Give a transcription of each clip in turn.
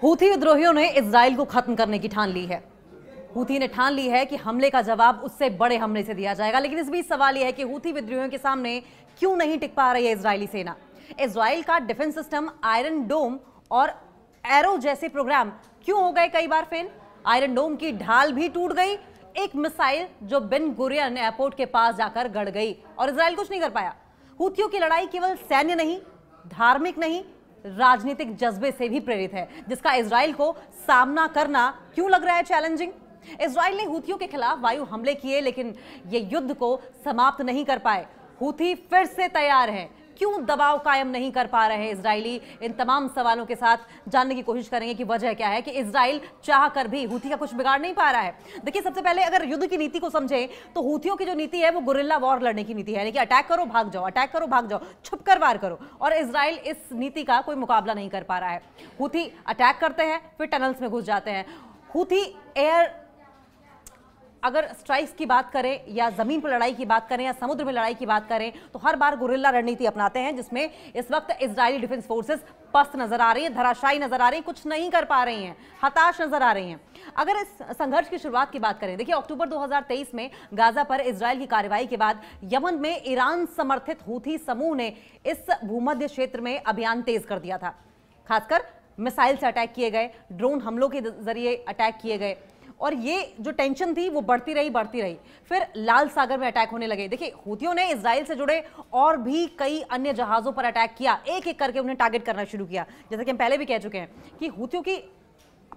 Houthi विद्रोहियों ने Israel को खत्म करने की ठान ली है। हूथी ने ठान ली है कि हमले का जवाब उससे बड़े हमले से दिया जाएगा। लेकिन इस बीच सवाल यह है कि हूथी विद्रोहियों के सामने क्यों नहीं टिक पा रही है इजरायली सेना। इजराइल का डिफेंस सिस्टम आयरन डोम और एरो जैसे प्रोग्राम क्यों हो गए कई बार फेल। आयरन डोम की ढाल भी टूट गई, एक मिसाइल जो बेन गुरियन एयरपोर्ट के पास जाकर गड़ गई और इजराइल कुछ नहीं कर पाया। हूथियों की लड़ाई केवल सैन्य नहीं, धार्मिक नहीं, राजनीतिक जज्बे से भी प्रेरित है, जिसका इजराइल को सामना करना क्यों लग रहा है चैलेंजिंग। इजराइल ने हूथियों के खिलाफ वायु हमले किए, लेकिन ये युद्ध को समाप्त नहीं कर पाए। हूथी फिर से तैयार हैं, क्यों दबाव कायम नहीं कर पा रहे हैं इजरायली। इन तमाम सवालों के साथ जानने की कोशिश करेंगे कि वजह क्या है कि इजराइल चाह कर भी हूथी का कुछ बिगाड़ नहीं पा रहा है। देखिए, सबसे पहले अगर युद्ध की नीति को समझें तो हूथियों की जो नीति है वो गुरिल्ला वॉर लड़ने की नीति है, यानी कि अटैक करो भाग जाओ, अटैक करो भाग जाओ, छुप कर वार करो। और इजराइल इस नीति का कोई मुकाबला नहीं कर पा रहा है। हूथी अटैक करते हैं, फिर टनल्स में घुस जाते हैं। हूथी एयर अगर स्ट्राइक्स की बात करें या जमीन पर लड़ाई की बात करें या समुद्र में लड़ाई की बात करें तो हर बार गुरिल्ला रणनीति अपनाते हैं, जिसमें इस वक्त इजरायली डिफेंस फोर्सेस पस्त नजर आ रही है, धराशायी नजर आ रही है, कुछ नहीं कर पा रही हैं, हताश नजर आ रही हैं। अगर इस संघर्ष की शुरुआत की बात करें, देखिए अक्टूबर 2023 में गाजा पर इजराइल की कार्रवाई के बाद यमन में ईरान समर्थित हूथी समूह ने इस भूमध्य क्षेत्र में अभियान तेज कर दिया था। खासकर मिसाइल से अटैक किए गए, ड्रोन हमलों के जरिए अटैक किए गए और ये जो टेंशन थी वो बढ़ती रही। फिर लाल सागर में अटैक होने लगे। देखिए, हूथियों ने इजराइल से जुड़े और भी कई अन्य जहाजों पर अटैक किया, एक एक करके उन्हें टारगेट करना शुरू किया। जैसे कि हम पहले भी कह चुके हैं कि हूथियों की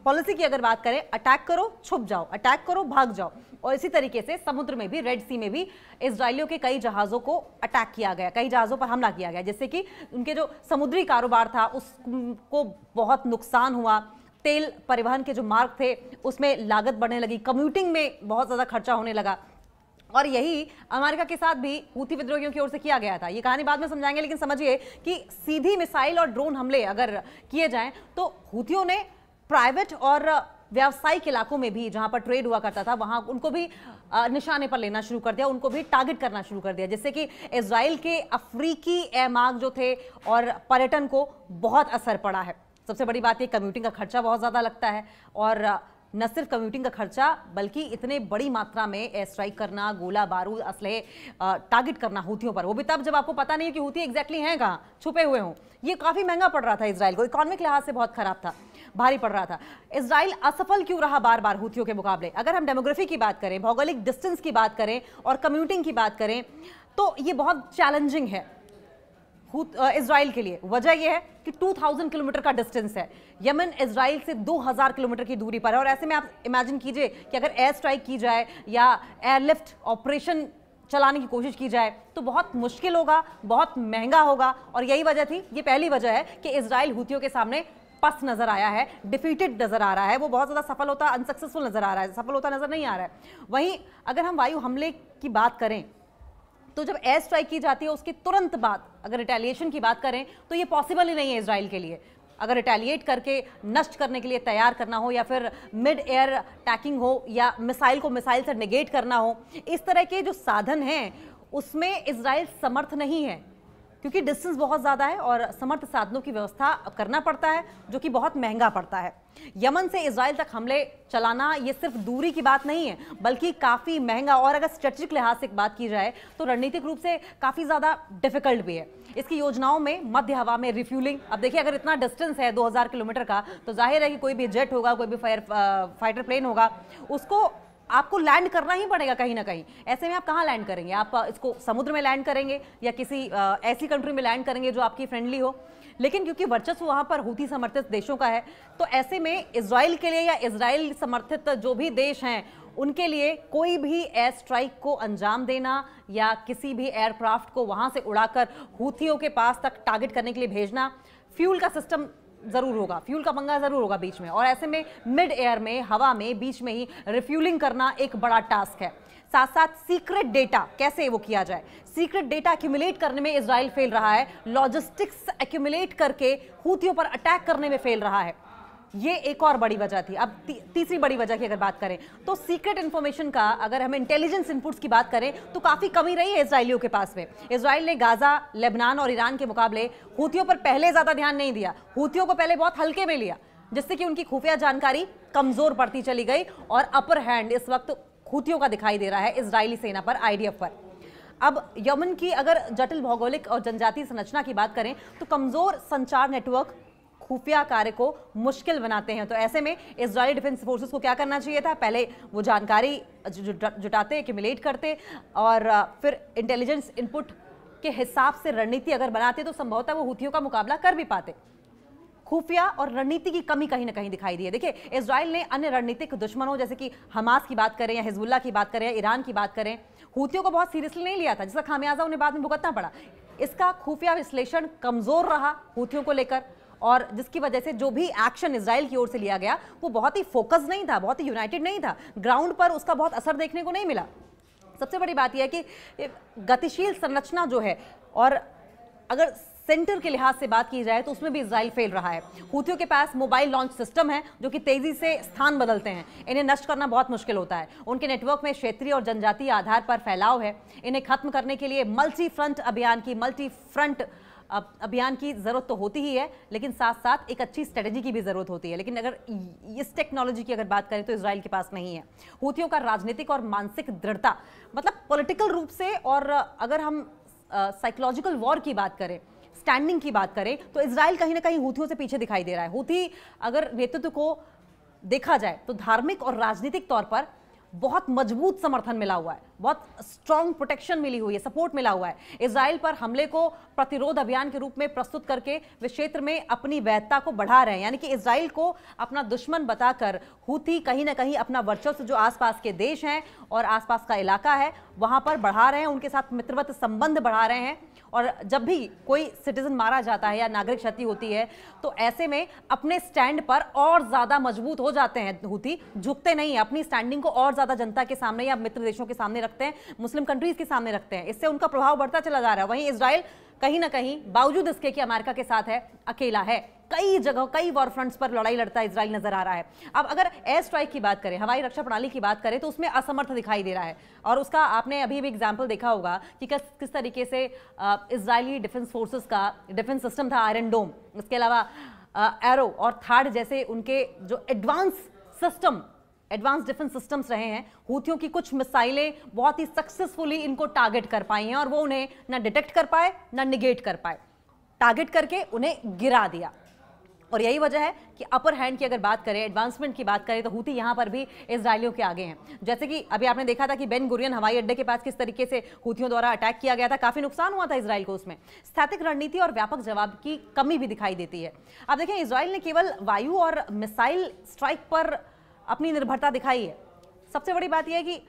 पॉलिसी की अगर बात करें, अटैक करो छुप जाओ, अटैक करो भाग जाओ। और इसी तरीके से समुद्र में भी, रेड सी में भी इजरायलियों के कई जहाजों को अटैक किया गया, कई जहाजों पर हमला किया गया, जिससे कि उनके जो समुद्री कारोबार था उसको बहुत नुकसान हुआ। तेल परिवहन के जो मार्ग थे उसमें लागत बढ़ने लगी, कम्यूटिंग में बहुत ज़्यादा खर्चा होने लगा। और यही अमेरिका के साथ भी हूथी विद्रोहियों की ओर से किया गया था। ये कहानी बाद में समझाएंगे, लेकिन समझिए कि सीधी मिसाइल और ड्रोन हमले अगर किए जाएं तो हूथियों ने प्राइवेट और व्यावसायिक इलाकों में भी, जहां पर ट्रेड हुआ करता था, वहां उनको भी निशाने पर लेना शुरू कर दिया, उनको भी टारगेट करना शुरू कर दिया, जिससे कि इजराइल के अफ्रीकी एयरमार्ग जो थे और पर्यटन को बहुत असर पड़ा है। सबसे बड़ी बात ये, कम्यूटिंग का खर्चा बहुत ज़्यादा लगता है और न सिर्फ कम्यूटिंग का खर्चा बल्कि इतने बड़ी मात्रा में एयर स्ट्राइक करना, गोला बारूद असलहे टारगेट करना हूथियों पर, वो भी तब जब आपको पता नहीं है कि हूथी एग्जैक्टली हैं कहाँ, छुपे हुए हों। ये काफ़ी महंगा पड़ रहा था इजराइल को, इकोनॉमिक लिहाज से बहुत खराब था, भारी पड़ रहा था। इजराइल असफल क्यों रहा बार बार हूथियों के मुकाबले। अगर हम डेमोग्राफी की बात करें, भौगोलिक डिस्टेंस की बात करें और कम्यूटिंग की बात करें तो ये बहुत चैलेंजिंग है इजराइल के लिए। वजह यह है कि 2000 किलोमीटर का डिस्टेंस है, यमन इजराइल से 2000 किलोमीटर की दूरी पर है। और ऐसे में आप इमेजिन कीजिए कि अगर एयर स्ट्राइक की जाए या एयरलिफ्ट ऑपरेशन चलाने की कोशिश की जाए तो बहुत मुश्किल होगा, बहुत महंगा होगा। और यही वजह थी, ये पहली वजह है कि इजराइल हूथियों के सामने पस्त नजर आया है, डिफीटेड नजर आ रहा है, वो बहुत ज्यादा सफल होता, अनसक्सेसफुल नजर आ रहा है, सफल होता नजर नहीं आ रहा है। वहीं अगर हम वायु हमले की बात करें तो जब एयर स्ट्राइक की जाती है उसके तुरंत बाद अगर रिटेलिएशन की बात करें तो ये पॉसिबल ही नहीं है इजराइल के लिए। अगर रिटेलिएट करके नष्ट करने के लिए तैयार करना हो या फिर मिड एयर अटैकिंग हो या मिसाइल को मिसाइल से नेगेट करना हो, इस तरह के जो साधन हैं उसमें इजराइल समर्थ नहीं है, क्योंकि डिस्टेंस बहुत ज़्यादा है और समर्थ साधनों की व्यवस्था करना पड़ता है, जो कि बहुत महंगा पड़ता है। यमन से इजराइल तक हमले चलाना ये सिर्फ दूरी की बात नहीं है, बल्कि काफ़ी महंगा और अगर स्ट्रेटेजिक लिहाज से बात की जाए तो रणनीतिक रूप से काफ़ी ज़्यादा डिफिकल्ट भी है। इसकी योजनाओं में मध्य हवा में रिफ्यूलिंग, अब देखिए अगर इतना डिस्टेंस है 2000 किलोमीटर का तो जाहिर है कि कोई भी जेट होगा, कोई भी फाइटर प्लेन होगा, उसको आपको लैंड करना ही पड़ेगा कहीं ना कहीं। ऐसे में आप कहाँ लैंड करेंगे? आप इसको समुद्र में लैंड करेंगे या किसी ऐसी कंट्री में लैंड करेंगे जो आपकी फ्रेंडली हो। लेकिन क्योंकि वर्चस्व वहाँ पर हूथी समर्थित देशों का है, तो ऐसे में इजराइल के लिए या इजराइल समर्थित जो भी देश हैं उनके लिए कोई भी एयर स्ट्राइक को अंजाम देना या किसी भी एयरक्राफ्ट को वहाँ से उड़ाकर हूथियों के पास तक टारगेट करने के लिए भेजना, फ्यूल का सिस्टम जरूर होगा, फ्यूल का पंगा जरूर होगा बीच में। और ऐसे में मिड एयर में, हवा में, बीच में ही रिफ्यूलिंग करना एक बड़ा टास्क है। साथ साथ सीक्रेट डेटा कैसे वो किया जाए, सीक्रेट डेटा एक्यूमुलेट करने में इजराइल फेल रहा है, लॉजिस्टिक्स एक्यूमुलेट करके हूथियों पर अटैक करने में फेल रहा है। ये एक और बड़ी वजह थी। अब तीसरी बड़ी वजह की अगर बात करें तो सीक्रेट इंफॉर्मेशन का, अगर हम इंटेलिजेंस इनपुट्स की बात करें तो काफी कमी रही है इजरायलियों के पास में। इजराइल ने गाजा, लेबनान और ईरान के मुकाबले हूथियों पर पहले ज्यादा ध्यान नहीं दिया, हूथियों को पहले बहुत हल्के में लिया। जिससे कि उनकी खुफिया जानकारी कमजोर पड़ती चली गई और अपर हैंड इस वक्त हूथियों का दिखाई दे रहा है इजरायली सेना पर, आईडीएफ पर। अब यमन की अगर जटिल भौगोलिक और जनजातीय संरचना की बात करें तो कमजोर संचार नेटवर्क खुफिया कार्य को मुश्किल बनाते हैं। तो ऐसे में इजरायली डिफेंस फोर्सेस को क्या करना चाहिए था? पहले वो जानकारी जुटाते, एक्यूमुलेट करते और फिर इंटेलिजेंस इनपुट के हिसाब से रणनीति अगर बनाते तो संभवतः वो हूथियों का मुकाबला कर भी पाते। खुफिया और रणनीति की कमी कहीं ना कहीं दिखाई दी है। देखिए, इजराइल ने अन्य रणनीतिक दुश्मनों जैसे कि हमास की बात करें या हिजबुल्लाह की बात करें या ईरान की बात करें, हूथियों को बहुत सीरियसली नहीं लिया था, जिसका खामियाजा उन्हें बाद में भुगतना पड़ा। इसका खुफिया विश्लेषण कमजोर रहा हूथियों को लेकर और जिसकी वजह से जो भी एक्शन इजराइल की ओर से लिया गया वो बहुत ही फोकस नहीं था, बहुत ही यूनाइटेड नहीं था। ग्राउंड पर उसका बहुत असर देखने को नहीं मिला। सबसे बड़ी बात यह है कि गतिशील संरचना जो है और अगर सेंटर के लिहाज से बात की जाए तो उसमें भी इजराइल फेल रहा है। हूथियों के पास मोबाइल लॉन्च सिस्टम है जो कि तेजी से स्थान बदलते हैं, इन्हें नष्ट करना बहुत मुश्किल होता है। उनके नेटवर्क में क्षेत्रीय और जनजातीय आधार पर फैलाव है। इन्हें खत्म करने के लिए मल्टी फ्रंट अभियान की जरूरत तो होती ही है, लेकिन साथ साथ एक अच्छी स्ट्रेटेजी की भी जरूरत होती है। लेकिन अगर इस टेक्नोलॉजी की अगर बात करें तो इजराइल के पास नहीं है। हूथियों का राजनीतिक और मानसिक दृढ़ता, मतलब पॉलिटिकल रूप से, और अगर हम साइकोलॉजिकल वॉर की बात करें, स्टैंडिंग की बात करें, तो इजराइल कहीं ना कहीं हूथियों से पीछे दिखाई दे रहा है। हूथी अगर नेतृत्व को देखा जाए तो धार्मिक और राजनीतिक तौर पर बहुत मजबूत समर्थन मिला हुआ है, बहुत स्ट्रॉन्ग प्रोटेक्शन मिली हुई है, सपोर्ट मिला हुआ है। इजराइल पर हमले को प्रतिरोध अभियान के रूप में प्रस्तुत करके वे क्षेत्र में अपनी वैधता को बढ़ा रहे हैं। यानी कि इजराइल को अपना दुश्मन बताकर हूथी कहीं ना कहीं अपना वर्चस्व जो आसपास के देश हैं और आसपास का इलाका है वहां पर बढ़ा रहे हैं, उनके साथ मित्रवत संबंध बढ़ा रहे हैं। और जब भी कोई सिटीजन मारा जाता है या नागरिक क्षति होती है तो ऐसे में अपने स्टैंड पर और ज्यादा मजबूत हो जाते हैं। हूथी झुकते नहीं है, अपनी स्टैंडिंग को और ज्यादा जनता के सामने या मित्र देशों के सामने रखते हैं, मुस्लिम कंट्रीज के सामने रखते हैं। इससे उनका प्रभाव बढ़ता चला जा रहा है। वहीं इजराइल कहीं ना कहीं बावजूद इसके कि अमेरिका के साथ है, अकेला है। कई जगह कई वॉर फ्रंट्स पर लड़ाई लड़ता इजराइल नजर आ रहा है। अब अगर एयर स्ट्राइक की बात करें, हवाई रक्षा प्रणाली की बात करें, तो उसमें असमर्थ दिखाई दे रहा है। और उसका आपने अभी भी एग्जाम्पल देखा होगा कि किस तरीके से इजरायली डिफेंस फोर्सेस का डिफेंस सिस्टम था आयरन डोम, इसके अलावा एरो और थार्ड जैसे उनके जो एडवांस डिफेंस सिस्टम्स रहे हैं, हूथियों की कुछ मिसाइलें बहुत ही सक्सेसफुली इनको टारगेट कर पाई हैं और वो उन्हें ना डिटेक्ट कर पाए ना निगेट कर पाए, टारगेट करके उन्हें गिरा दिया। और यही वजह है कि अपर हैंड की अगर बात करें, एडवांसमेंट की बात करें, तो हूथी यहां पर भी इजरायलियों के आगे हैं। जैसे कि अभी आपने देखा था कि बेन गुरियन हवाई अड्डे के पास किस तरीके से हूथियों द्वारा अटैक किया गया था, काफी नुकसान हुआ था इजराइल को उसमें। स्थैतिक रणनीति और व्यापक जवाब की कमी भी दिखाई देती है। अब देखें, इजराइल ने केवल वायु और मिसाइल स्ट्राइक पर अपनी निर्भरता दिखाई है। सबसे बड़ी बात यह है कि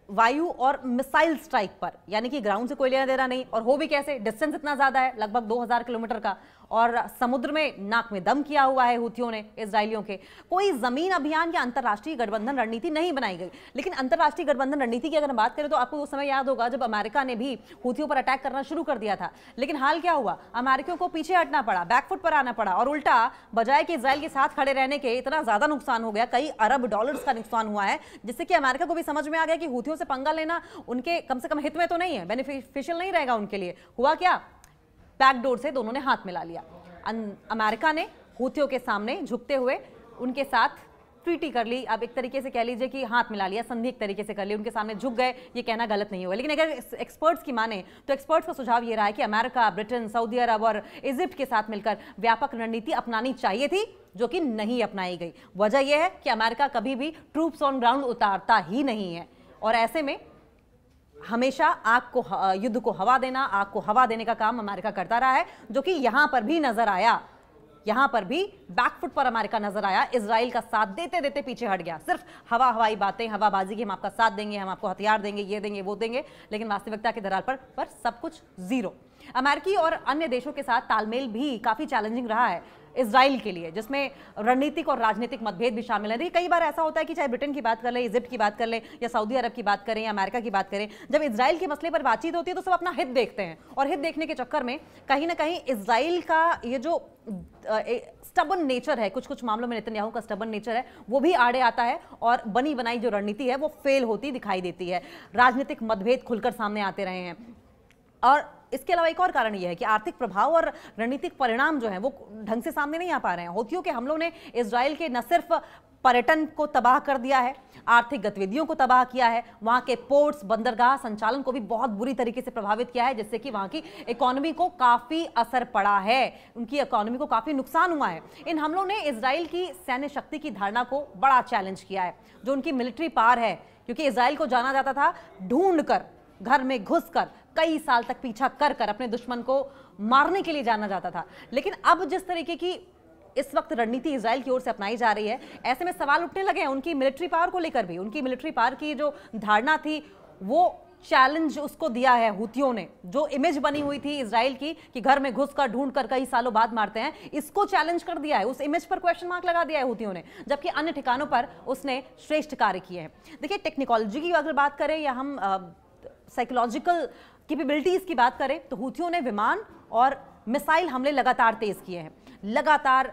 वायु और मिसाइल स्ट्राइक पर, यानी कि ग्राउंड से कोई लेना देना नहीं, और हो भी कैसे, डिस्टेंस इतना ज्यादा है, लगभग 2000 किलोमीटर का, और समुद्र में नाक में दम किया हुआ है हूथियों ने इजरायलियों के। कोई जमीन अभियान या अंतर्राष्ट्रीय गठबंधन रणनीति नहीं बनाई गई। लेकिन अंतर्राष्ट्रीय गठबंधन रणनीति की अगर बात करें तो आपको वो समय याद होगा जब अमेरिका ने भी हूथियों पर अटैक करना शुरू कर दिया था। लेकिन हाल क्या हुआ, अमेरिकियों को पीछे हटना पड़ा, बैकफुट पर आना पड़ा, और उल्टा बजाय कि इजराइल के साथ खड़े रहने के इतना ज्यादा नुकसान हो गया, कई अरब डॉलर्स का नुकसान हुआ है, जिससे कि अमेरिका को भी समझ में आ गया कि हूथियों से पंगा लेना उनके कम से कम हित में तो नहीं है, बेनिफिशियल नहीं रहेगा उनके लिए। हुआ क्या, बैकडोर से दोनों ने हाथ मिला लिया। अमेरिका ने हूथियों के सामने झुकते हुए उनके साथ ट्रीटी कर ली। अब एक तरीके से कह लीजिए कि हाथ मिला लिया, संधि एक तरीके से कर ली, उनके सामने झुक गए। ये कहना गलत नहीं होगा, लेकिन अगर एक्सपर्ट्स की माने तो एक्सपर्ट्स का सुझाव ये रहा है कि अमेरिका, ब्रिटेन, सऊदी अरब और इजिप्ट के साथ मिलकर व्यापक रणनीति अपनानी चाहिए थी, जो कि नहीं अपनाई गई। वजह यह है कि अमेरिका कभी भी ट्रूप्स ऑन ग्राउंड उतारता ही नहीं है, और ऐसे में हमेशा आग को युद्ध को हवा देना, आग को हवा देने का काम अमेरिका करता रहा है, जो कि यहां पर भी नजर आया। यहां पर भी बैकफुट पर अमेरिका नजर आया, इजराइल का साथ देते देते पीछे हट गया। सिर्फ हवाई बातें, हवाबाजी की, हम आपका साथ देंगे, हम आपको हथियार देंगे, ये देंगे, वो देंगे, लेकिन वास्तविकता के दरार पर सब कुछ जीरो। अमेरिकी और अन्य देशों के साथ तालमेल भी काफी चैलेंजिंग रहा है इजराइल के लिए, जिसमें रणनीतिक और राजनीतिक मतभेद भी शामिल है। कई बार ऐसा होता है कि चाहे ब्रिटेन की बात कर ले, इजिप्ट की बात कर ले, या सऊदी अरब की बात करें, या अमेरिका की बात करें, जब इजराइल के मसले पर बातचीत होती है तो सब अपना हित देखते हैं, और हित देखने के चक्कर में कहीं ना कहीं इजराइल का ये जो स्टबन नेचर है, कुछ मामलों में नेतन्याहू का स्टबन नेचर है, वो भी आड़े आता है, और बनी बनाई जो रणनीति है वो फेल होती दिखाई देती है। राजनीतिक मतभेद खुलकर सामने आते रहे हैं, और इसके अलावा एक और कारण यह है कि आर्थिक प्रभाव और रणनीतिक परिणाम जो हैं वो ढंग से सामने नहीं आ पा रहे हैं। हूथियों के हमलों ने इजराइल के न सिर्फ पर्यटन को तबाह कर दिया है, आर्थिक गतिविधियों को तबाह किया है, वहां के पोर्ट्स, बंदरगाह संचालन को भी बहुत बुरी तरीके से प्रभावित किया है, जिससे कि वहां की इकोनॉमी को काफी असर पड़ा है, उनकी इकोनॉमी को काफी नुकसान हुआ है। इन हमलों ने इजराइल की सैन्य शक्ति की धारणा को बड़ा चैलेंज किया है, जो उनकी मिलिट्री पावर है, क्योंकि इजराइल को जाना जाता था ढूंढ कर, घर में घुसकर, कई साल तक पीछा कर कर अपने दुश्मन को मारने के लिए जाना जाता था। लेकिन अब जिस तरीके की इस वक्त रणनीति इजराइल की ओर से अपनाई जा रही है, ऐसे में सवाल उठने लगे हैं उनकी मिलिट्री पावर को लेकर भी। उनकी मिलिट्री पावर की जो धारणा थी, वो चैलेंज उसको दिया है हूथियों ने। जो इमेज बनी हुई थी इजराइल की कि घर में घुसकर ढूंढकर कई सालों बाद मारते हैं, इसको चैलेंज कर दिया है, उस इमेज पर क्वेश्चन मार्क लगा दिया है हूथियों ने, जबकि अन्य ठिकानों पर उसने श्रेष्ठ कार्य किए हैं। देखिए, टेक्नोलॉजी की अगर बात करें या हम साइकोलॉजिकल कैपेबिलिटीज की बात करें, तो हूथियों ने विमान और मिसाइल हमले लगातार तेज किए हैं। लगातार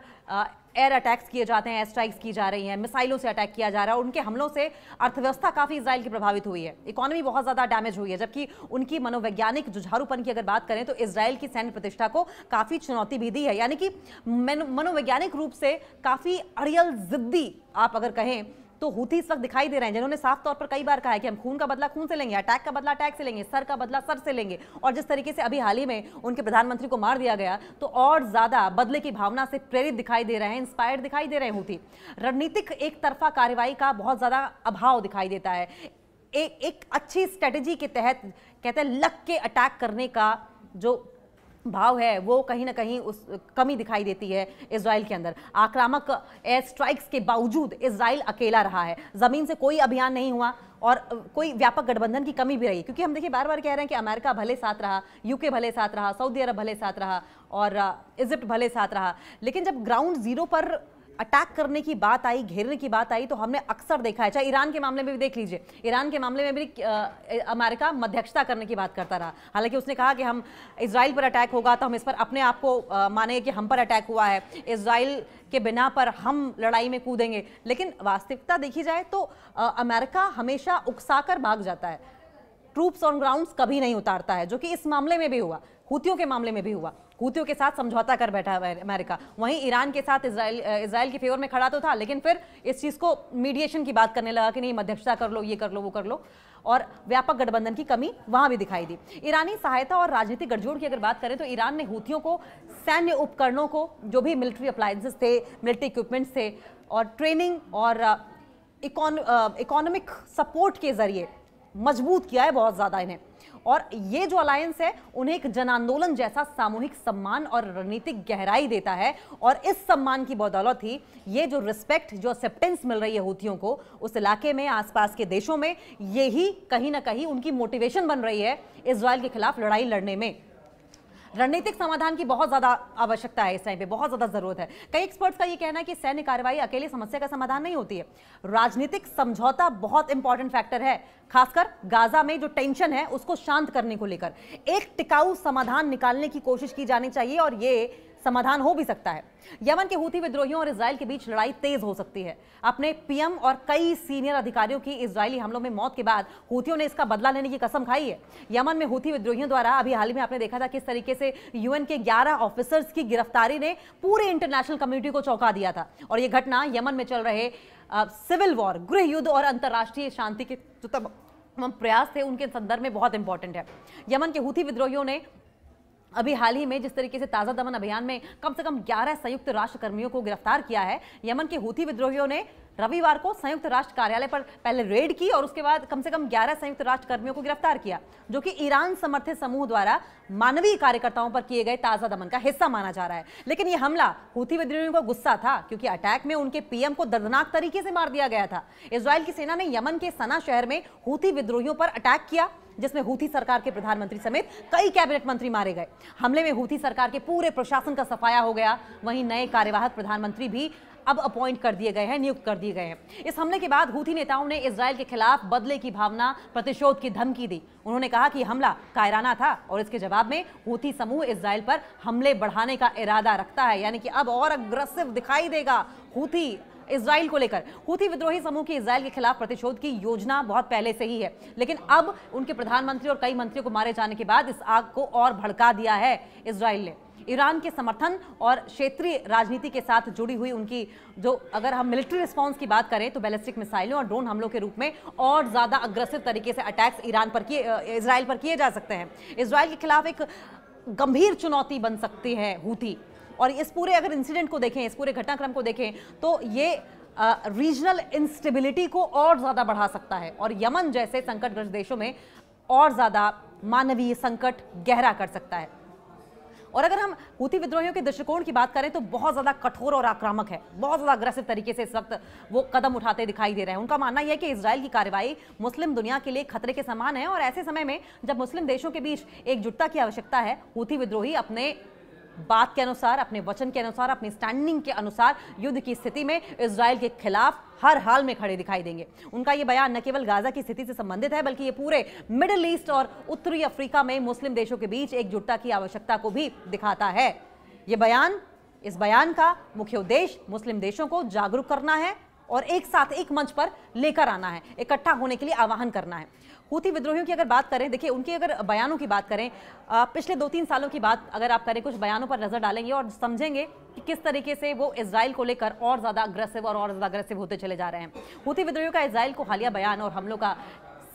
एयर अटैक्स किए जाते हैं, एयर स्ट्राइक्स की जा रही हैं, मिसाइलों से अटैक किया जा रहा है, और उनके हमलों से अर्थव्यवस्था काफी इजराइल की प्रभावित हुई है, इकोनॉमी बहुत ज्यादा डैमेज हुई है। जबकि उनकी मनोवैज्ञानिक जुझारूपन की अगर बात करें तो इजराइल की सैन्य प्रतिष्ठा को काफी चुनौती भी दी है, यानी कि मनोवैज्ञानिक रूप से काफी अड़ियल, जिद्दी आप अगर कहें तो हूथी इस वक्त दिखाई दे रहे हैं, जिन्होंने साफ तौर पर कई बार कहा है कि हम खून का बदला खून से लेंगे, अटैक का बदला अटैक से लेंगे, सर का बदला सर से लेंगे। और जिस तरीके से अभी हाल ही में उनके प्रधानमंत्री को मार दिया गया, तो और ज्यादा बदले की भावना से प्रेरित दिखाई दे रहे हैं, इंस्पायर्ड दिखाई दे रहे हैं हूथी। रणनीतिक एक तरफा कार्रवाई का बहुत ज्यादा अभाव दिखाई देता है। एक अच्छी स्ट्रेटेजी के तहत कहते हैं लग के अटैक करने का जो भाव है, वो कहीं ना कहीं उस कमी दिखाई देती है इजराइल के अंदर। आक्रामक एयर स्ट्राइक्स के बावजूद इजराइल अकेला रहा है, जमीन से कोई अभियान नहीं हुआ और कोई व्यापक गठबंधन की कमी भी रही, क्योंकि हम देखिए बार बार कह रहे हैं कि अमेरिका भले साथ रहा, यूके भले साथ रहा, सऊदी अरब भले साथ रहा और इजिप्ट भले साथ रहा, लेकिन जब ग्राउंड जीरो पर अटैक करने की बात आई, घेरने की बात आई, तो हमने अक्सर देखा है, चाहे ईरान के मामले में भी देख लीजिए, ईरान के मामले में भी अमेरिका मध्यस्थता करने की बात करता रहा। हालांकि उसने कहा कि हम इजराइल पर अटैक होगा तो हम इस पर अपने आप को माने कि हम पर अटैक हुआ है, इजराइल के बिना पर हम लड़ाई में कूदेंगे। लेकिन वास्तविकता देखी जाए तो अमेरिका हमेशा उकसाकर भाग जाता है, ट्रूप्स ऑन ग्राउंड्स कभी नहीं उतारता है, जो कि इस मामले में भी हुआ, हूथियों के मामले में भी हुआ। हूथियों के साथ समझौता कर बैठा है अमेरिका, वहीं ईरान के साथ इजराइल के फेवर में खड़ा तो था, लेकिन फिर इस चीज को मीडिएशन की बात करने लगा कि नहीं मध्यस्थता कर लो, ये कर लो, वो कर लो, और व्यापक गठबंधन की कमी वहां भी दिखाई दी। ईरानी सहायता और राजनीतिक गठजोड़ की अगर बात करें तो ईरान ने हूथियों को सैन्य उपकरणों को, जो भी मिलिट्री अप्लायंसेस थे, मिलिट्री इक्विपमेंट्स थे, और ट्रेनिंग और इकोनॉमिक सपोर्ट के जरिए मजबूत किया है बहुत ज्यादा इन्हें। और ये जो अलायंस है उन्हें एक जन आंदोलन जैसा सामूहिक सम्मान और रणनीतिक गहराई देता है, और इस सम्मान की बदौलत ही ये जो रिस्पेक्ट, जो एक्सेप्टेंस मिल रही है हूथियों को उस इलाके में, आसपास के देशों में, यही कहीं ना कहीं उनकी मोटिवेशन बन रही है इजराइल के खिलाफ लड़ाई लड़ने में। रणनीतिक समाधान की बहुत ज्यादा आवश्यकता है, इस टाइम पे बहुत ज्यादा जरूरत है। कई एक्सपर्ट्स का ये कहना है कि सैन्य कार्रवाई अकेले समस्या का समाधान नहीं होती है, राजनीतिक समझौता बहुत इंपॉर्टेंट फैक्टर है, खासकर गाजा में जो टेंशन है उसको शांत करने को लेकर एक टिकाऊ समाधान निकालने की कोशिश की जानी चाहिए, और ये समाधान हो भी सकता है। यमन के हूथी विद्रोहियों और इजराइल के बीच लड़ाई तेज हो सकती है। अपने पीएम और कई सीनियर अधिकारियों की इजरायली हमलों में मौत के बाद हूथियों ने इसका बदला लेने की कसम खाई है। यमन में हूथी विद्रोहियों द्वारा अभी हाल ही में आपने देखा था किस तरीके से यूएन के 11 ऑफिसर्स की गिरफ्तारी ने पूरे इंटरनेशनल कम्युनिटी को चौंका दिया था, और यह घटना यमन में चल रहे सिविल वॉर, गृह युद्ध और अंतर्राष्ट्रीय शांति के जो तमाम प्रयास थे उनके संदर्भ में बहुत इंपॉर्टेंट है। यमन के हूथी विद्रोहियों ने अभी हाल ही में जिस तरीके से ताज़ा दमन अभियान में कम से कम 11 संयुक्त राष्ट्र कर्मियों को गिरफ्तार किया है, यमन के हूथी विद्रोहियों ने रविवार को संयुक्त राष्ट्र कार्यालय पर पहले रेड की और उसके बाद कम से कम 11 संयुक्त राष्ट्र कर्मियों को गिरफ्तार किया, जो कि ईरान समर्थित समूह द्वारा मानवीय कार्यकर्ताओं पर किए गए ताज़ा दमन का हिस्सा माना जा रहा है। लेकिन यह हमला हूथी विद्रोहियों को गुस्सा था, क्योंकि अटैक में उनके पीएम को दर्दनाक तरीके से मार दिया गया था। इजराइल की सेना ने यमन के सना शहर में हूथी विद्रोहियों पर अटैक किया, जिसमें हूथी सरकार के प्रधानमंत्री समेत कई कैबिनेट मंत्री मारे गए। हमले में हूथी सरकार के पूरे प्रशासन का सफाया हो गया। वहीं नए कार्यवाहक प्रधानमंत्री भी अब अपॉइंट कर दिए गए हैं, नियुक्त कर दिए गए हैं। इस हमले के बाद हूथी नेताओं ने इजराइल के खिलाफ बदले की भावना, प्रतिशोध की धमकी दी। उन्होंने कहा कि हमला कायराना था और इसके जवाब में हूथी समूह इजराइल पर हमले बढ़ाने का इरादा रखता है, यानी कि अब और अग्रेसिव दिखाई देगा हूथी इजराइल को लेकर हूथी विद्रोही समूह की इजराइल के खिलाफ प्रतिशोध की योजना बहुत पहले से ही है, लेकिन अब उनके प्रधानमंत्री और कई मंत्रियों को मारे जाने के बाद इस आग को और भड़का दिया है इजराइल ने। ईरान के समर्थन और क्षेत्रीय राजनीति के साथ जुड़ी हुई उनकी जो, अगर हम मिलिट्री रिस्पांस की बात करें तो बैलिस्टिक मिसाइलों और ड्रोन हमलों के रूप में और ज्यादा अग्रेसिव तरीके से अटैक्स इजराइल पर किए जा सकते हैं। इजराइल के खिलाफ एक गंभीर चुनौती बन सकती है हूथी, और इस पूरे अगर इंसिडेंट को देखें, इस पूरे घटनाक्रम को देखें तो ये रीजनल इंस्टेबिलिटी को और ज्यादा बढ़ा सकता है और यमन जैसे संकटग्रस्त देशों में और ज्यादा मानवीय संकट गहरा कर सकता है। और अगर हम हूथी विद्रोहियों के दृष्टिकोण की बात करें तो बहुत ज्यादा कठोर और आक्रामक है, बहुत ज्यादा अग्रेसिव तरीके से इस वक्त वो कदम उठाते दिखाई दे रहे हैं। उनका मानना यह है कि इजराइल की कार्रवाई मुस्लिम दुनिया के लिए खतरे के समान है और ऐसे समय में जब मुस्लिम देशों के बीच एकजुटता की आवश्यकता है, हूथी विद्रोही अपने बात के अनुसार, अपने वचन के अनुसार, अपनी स्टैंडिंग के अनुसार युद्ध की स्थिति में इजराइल के खिलाफ हर हाल में खड़े दिखाई देंगे। उनका यह बयान न केवल गाजा की स्थिति से संबंधित है बल्कि ये पूरे मिडिल ईस्ट और उत्तरी अफ्रीका में मुस्लिम देशों के बीच एकजुटता की आवश्यकता को भी दिखाता है। इस बयान का मुख्य उद्देश्य मुस्लिम देशों को जागरूक करना है और एक साथ एक मंच पर लेकर आना है, इकट्ठा होने के लिए आह्वान करना है। हूथी विद्रोहियों की अगर बात करें, देखिए उनके अगर बयानों की बात करें, पिछले 2-3 सालों की बात अगर आप करें, कुछ बयानों पर नजर डालेंगे और समझेंगे कि किस तरीके से वो इजराइल को लेकर और ज्यादा अग्रेसिव होते चले जा रहे हैं। हूथी विद्रोहियों का इजराइल को हालिया बयान और हमलों का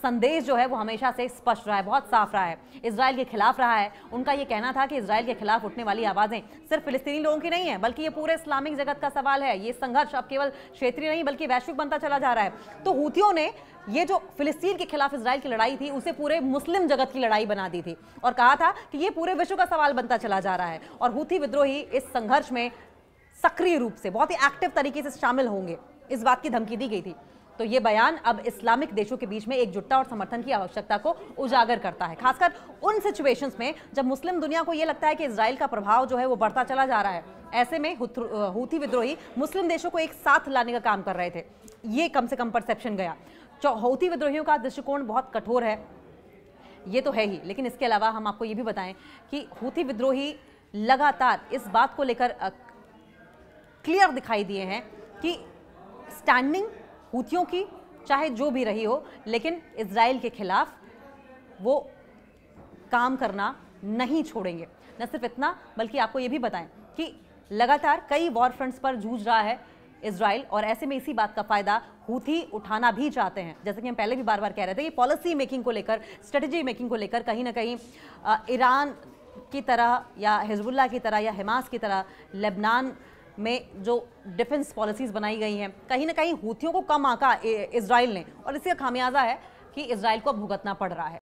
संदेश जो है वो हमेशा से स्पष्ट रहा है, बहुत साफ रहा है, इजराइल के खिलाफ रहा है। उनका ये कहना था कि इजराइल के खिलाफ उठने वाली आवाजें सिर्फ फिलिस्तीनी लोगों की नहीं है बल्कि ये पूरे इस्लामिक जगत का सवाल है। ये संघर्ष अब केवल क्षेत्रीय नहीं बल्कि वैश्विक बनता चला जा रहा है। तो हूथियों ने ये जो फिलिस्तीन के खिलाफ इजराइल की लड़ाई थी उसे पूरे मुस्लिम जगत की लड़ाई बना दी थी और कहा था कि ये पूरे विश्व का सवाल बनता चला जा रहा है और हूथी विद्रोही इस संघर्ष में सक्रिय रूप से, बहुत ही एक्टिव तरीके से शामिल होंगे, इस बात की धमकी दी गई थी। तो ये बयान अब इस्लामिक देशों के बीच में एकजुटता और समर्थन की आवश्यकता को उजागर करता है, खासकर उन सिचुएशंस में जब मुस्लिम दुनिया को ये लगता है कि इजराइल का प्रभाव जो है वो बढ़ता चला जा रहा है। ऐसे में हूथी विद्रोही मुस्लिम देशों को एक साथ लाने का काम कर रहे थे, ये कम से कम परसेप्शन गया। हूथी विद्रोहियों का दृष्टिकोण बहुत कठोर है, ये तो है ही, लेकिन इसके अलावा हम आपको ये भी बताएं कि हूथी विद्रोही लगातार इस बात को लेकर क्लियर दिखाई दिए हैं कि स्टैंडिंग हूथियों की चाहे जो भी रही हो, लेकिन इजराइल के खिलाफ वो काम करना नहीं छोड़ेंगे। न सिर्फ इतना बल्कि आपको ये भी बताएं कि लगातार कई वॉर फ्रंट्स पर जूझ रहा है इजराइल और ऐसे में इसी बात का फायदा हूथी उठाना भी चाहते हैं। जैसे कि हम पहले भी बार बार कह रहे थे कि पॉलिसी मेकिंग को लेकर, स्ट्रेटेजी मेकिंग को लेकर कहीं ना कहीं ईरान की तरह या हिजबुल्लाह की तरह या हमास की तरह लेबनान में जो डिफेंस पॉलिसीज बनाई गई हैं, कहीं ना कहीं हूथियों को कम आंका इजराइल ने और इसका खामियाजा है कि इजराइल को भुगतना पड़ रहा है।